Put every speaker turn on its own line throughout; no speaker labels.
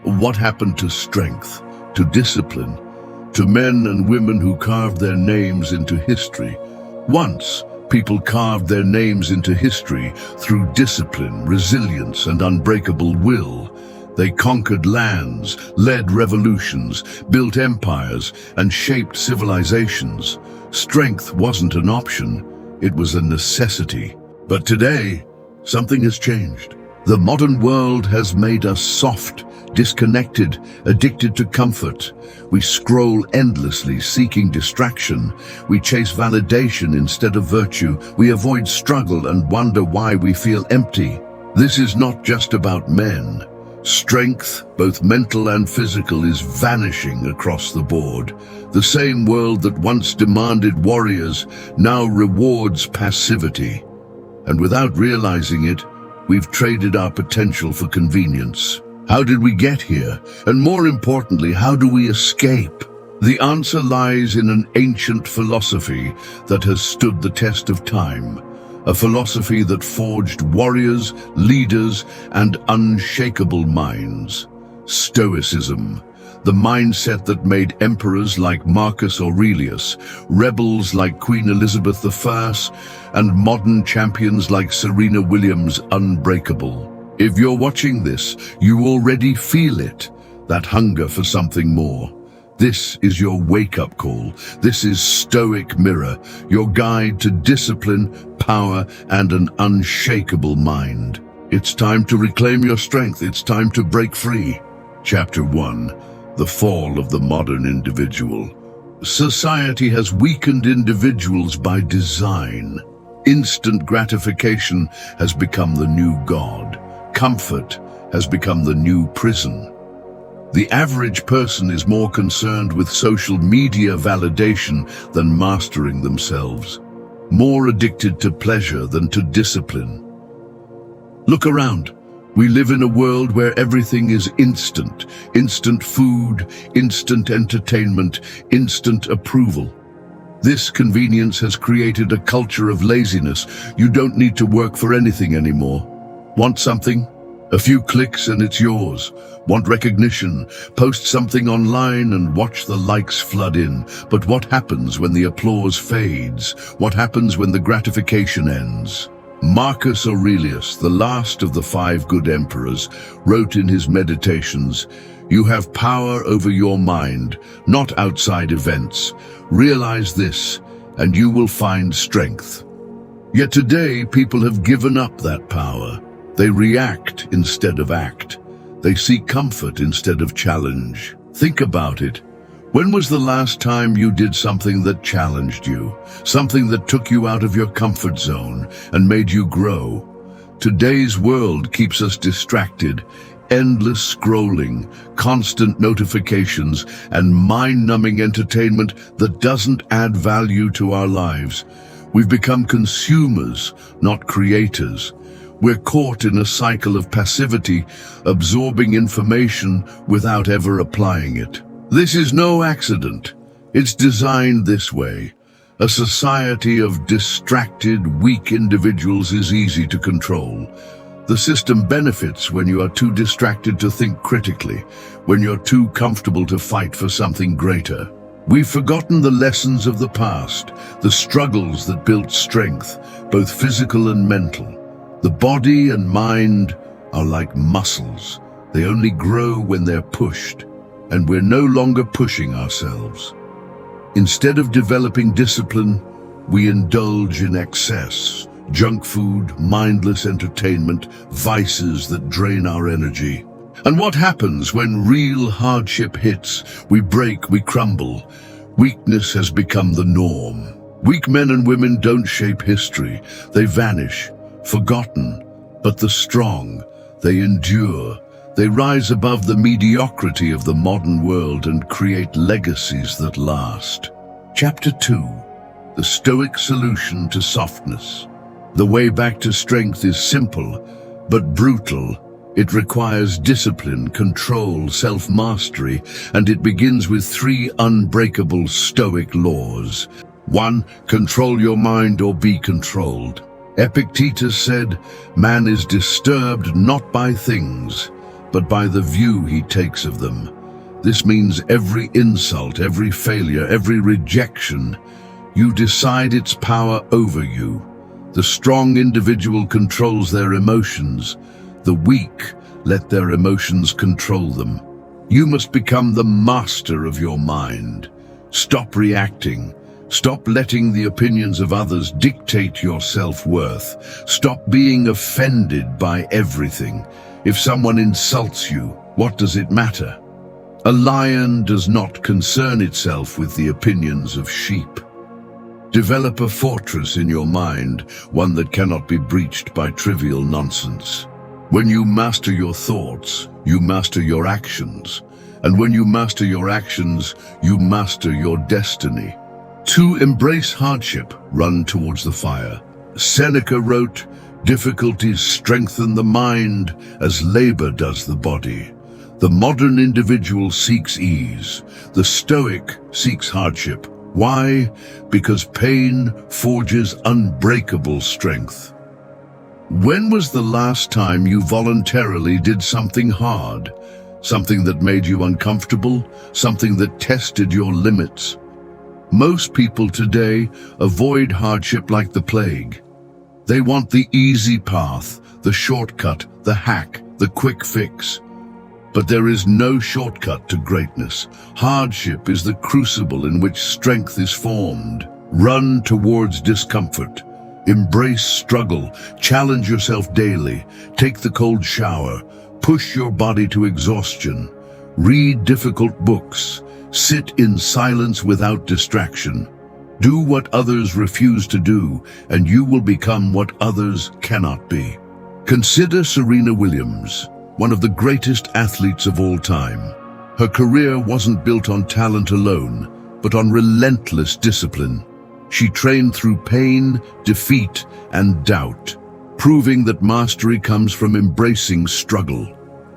What happened to strength, to discipline, to men and women who carved their names into history? Once, people carved their names into history through discipline, resilience, and unbreakable will. They conquered lands, led revolutions, built empires, and shaped civilizations. Strength wasn't an option, it was a necessity. But today, something has changed. The modern world has made us soft, disconnected, addicted to comfort. We scroll endlessly, seeking distraction. We chase validation instead of virtue. We avoid struggle and wonder why we feel empty. This is not just about men. Strength, both mental and physical, is vanishing across the board. The same world that once demanded warriors now rewards passivity. And without realizing it, we've traded our potential for convenience. How did we get here? And more importantly, how do we escape? The answer lies in an ancient philosophy that has stood the test of time. A philosophy that forged warriors, leaders, and unshakable minds. Stoicism, the mindset that made emperors like Marcus Aurelius, rebels like Queen Elizabeth I, and modern champions like Serena Williams unbreakable. If you're watching this, you already feel it, that hunger for something more. This is your wake-up call. This is Stoic Mirror, your guide to discipline, power, and an unshakable mind. It's time to reclaim your strength. It's time to break free. Chapter 1. The Fall of the Modern Individual. Society has weakened individuals by design. Instant gratification has become the new god. Comfort has become the new prison. The average person is more concerned with social media validation than mastering themselves, more addicted to pleasure than to discipline. Look around. We live in a world where everything is instant. Instant food, instant entertainment, instant approval. This convenience has created a culture of laziness. You don't need to work for anything anymore. Want something? A few clicks and it's yours. Want recognition? Post something online and watch the likes flood in. But what happens when the applause fades? What happens when the gratification ends? Marcus Aurelius, the last of the 5 good emperors, wrote in his Meditations, "You have power over your mind, not outside events. Realize this, and you will find strength." Yet today, people have given up that power. They react instead of act. They seek comfort instead of challenge. Think about it. When was the last time you did something that challenged you? Something that took you out of your comfort zone and made you grow? Today's world keeps us distracted. Endless scrolling, constant notifications, and mind-numbing entertainment that doesn't add value to our lives. We've become consumers, not creators. We're caught in a cycle of passivity, absorbing information without ever applying it. This is no accident. It's designed this way. A society of distracted, weak individuals is easy to control. The system benefits when you are too distracted to think critically, when you're too comfortable to fight for something greater. We've forgotten the lessons of the past, the struggles that built strength, both physical and mental. The body and mind are like muscles. They only grow when they're pushed, and we're no longer pushing ourselves. Instead of developing discipline, we indulge in excess. Junk food, mindless entertainment, vices that drain our energy. And what happens when real hardship hits? We break, we crumble. Weakness has become the norm. Weak men and women don't shape history. They vanish. Forgotten, but the strong, they endure. They rise above the mediocrity of the modern world and create legacies that last. Chapter 2. The Stoic Solution to Softness. The way back to strength is simple, but brutal. It requires discipline, control, self-mastery, and it begins with 3 unbreakable Stoic laws. 1. Control your mind or be controlled. Epictetus said, "Man is disturbed not by things, but by the view he takes of them. This means every insult, every failure, every rejection, you decide its power over you. The strong individual controls their emotions. The weak let their emotions control them. You must become the master of your mind. Stop reacting. Stop letting the opinions of others dictate your self-worth. Stop being offended by everything. If someone insults you, what does it matter? A lion does not concern itself with the opinions of sheep. Develop a fortress in your mind, one that cannot be breached by trivial nonsense. When you master your thoughts, you master your actions. And when you master your actions, you master your destiny. To embrace hardship, run towards the fire. Seneca wrote, "Difficulties strengthen the mind as labor does the body." The modern individual seeks ease. The Stoic seeks hardship. Why? Because pain forges unbreakable strength. When was the last time you voluntarily did something hard? Something that made you uncomfortable? Something that tested your limits? Most people today avoid hardship like the plague. They want the easy path, the shortcut, the hack, the quick fix. But there is no shortcut to greatness. Hardship is the crucible in which strength is formed. Run towards discomfort. Embrace struggle. Challenge yourself daily. Take the cold shower. Push your body to exhaustion. Read difficult books. Sit in silence without distraction. Do what others refuse to do, and you will become what others cannot be. Consider Serena Williams, one of the greatest athletes of all time. Her career wasn't built on talent alone, but on relentless discipline. She trained through pain, defeat, and doubt, proving that mastery comes from embracing struggle.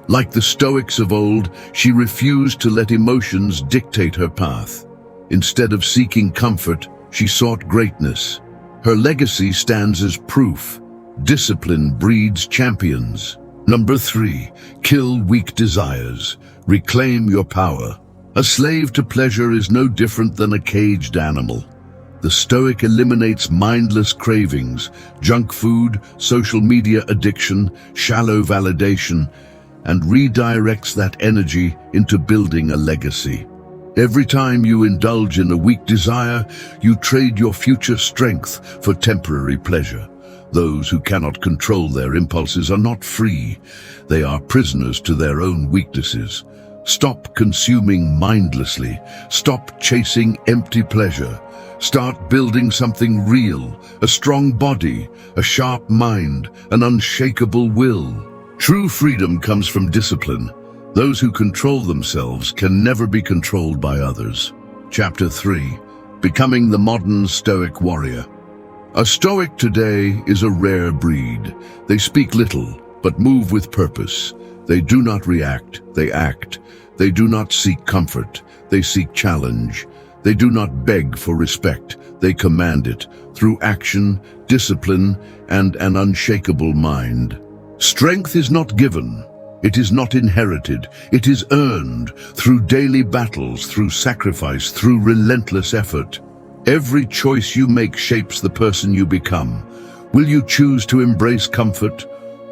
Like the Stoics of old, she refused to let emotions dictate her path. Instead of seeking comfort, she sought greatness. Her legacy stands as proof. Discipline breeds champions. Number 3, kill weak desires. Reclaim your power. A slave to pleasure is no different than a caged animal. The Stoic eliminates mindless cravings, junk food, social media addiction, shallow validation, and redirects that energy into building a legacy. Every time you indulge in a weak desire, you trade your future strength for temporary pleasure. Those who cannot control their impulses are not free. They are prisoners to their own weaknesses. Stop consuming mindlessly. Stop chasing empty pleasure. Start building something real, a strong body, a sharp mind, an unshakable will. True freedom comes from discipline. Those who control themselves can never be controlled by others. Chapter 3. Becoming the Modern Stoic Warrior. A Stoic today is a rare breed. They speak little, but move with purpose. They do not react, they act. They do not seek comfort, they seek challenge. They do not beg for respect, they command it through action, discipline, and an unshakable mind. Strength is not given. It is not inherited. It is earned through daily battles, through sacrifice, through relentless effort. Every choice you make shapes the person you become. Will you choose to embrace comfort,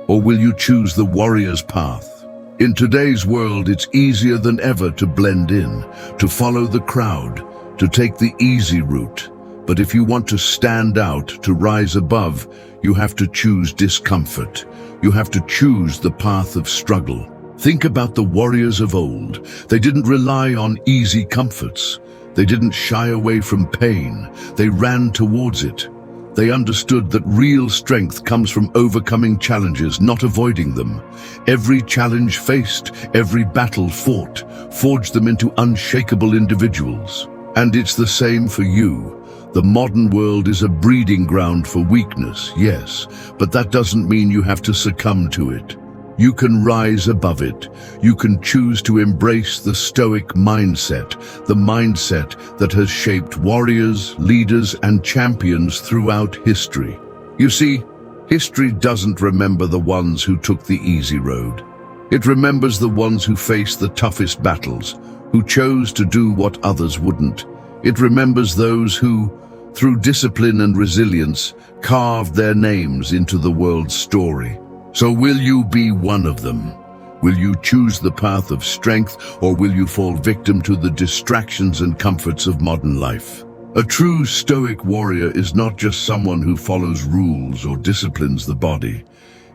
or will you choose the warrior's path? In today's world, it's easier than ever to blend in, to follow the crowd, to take the easy route. But if you want to stand out, to rise above, you have to choose discomfort. You have to choose the path of struggle. Think about the warriors of old. They didn't rely on easy comforts. They didn't shy away from pain. They ran towards it. They understood that real strength comes from overcoming challenges, not avoiding them. Every challenge faced, every battle fought, forged them into unshakable individuals. And it's the same for you. The modern world is a breeding ground for weakness, yes, but that doesn't mean you have to succumb to it. You can rise above it. You can choose to embrace the Stoic mindset, the mindset that has shaped warriors, leaders, and champions throughout history. You see, history doesn't remember the ones who took the easy road. It remembers the ones who faced the toughest battles, who chose to do what others wouldn't. It remembers those who, through discipline and resilience, carved their names into the world's story. So will you be one of them? Will you choose the path of strength, or will you fall victim to the distractions and comforts of modern life? A true Stoic warrior is not just someone who follows rules or disciplines the body.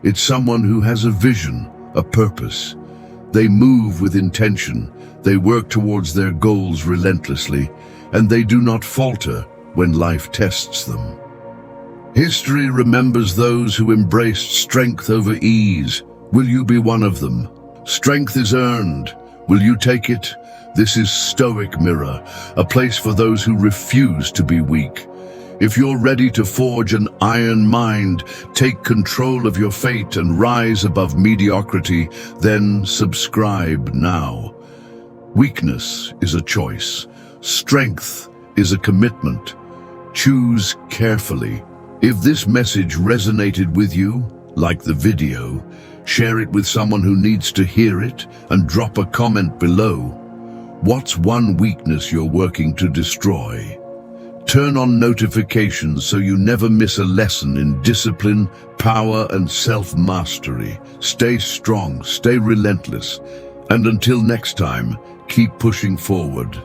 It's someone who has a vision, a purpose. They move with intention, they work towards their goals relentlessly, and they do not falter when life tests them. History remembers those who embraced strength over ease. Will you be one of them? Strength is earned. Will you take it? This is Stoic Mirror, a place for those who refuse to be weak. If you're ready to forge an iron mind, take control of your fate and rise above mediocrity, then subscribe now. Weakness is a choice. Strength is a commitment. Choose carefully. If this message resonated with you, like the video, share it with someone who needs to hear it and drop a comment below. What's one weakness you're working to destroy? Turn on notifications so you never miss a lesson in discipline, power, and self-mastery. Stay strong, stay relentless, and until next time, keep pushing forward.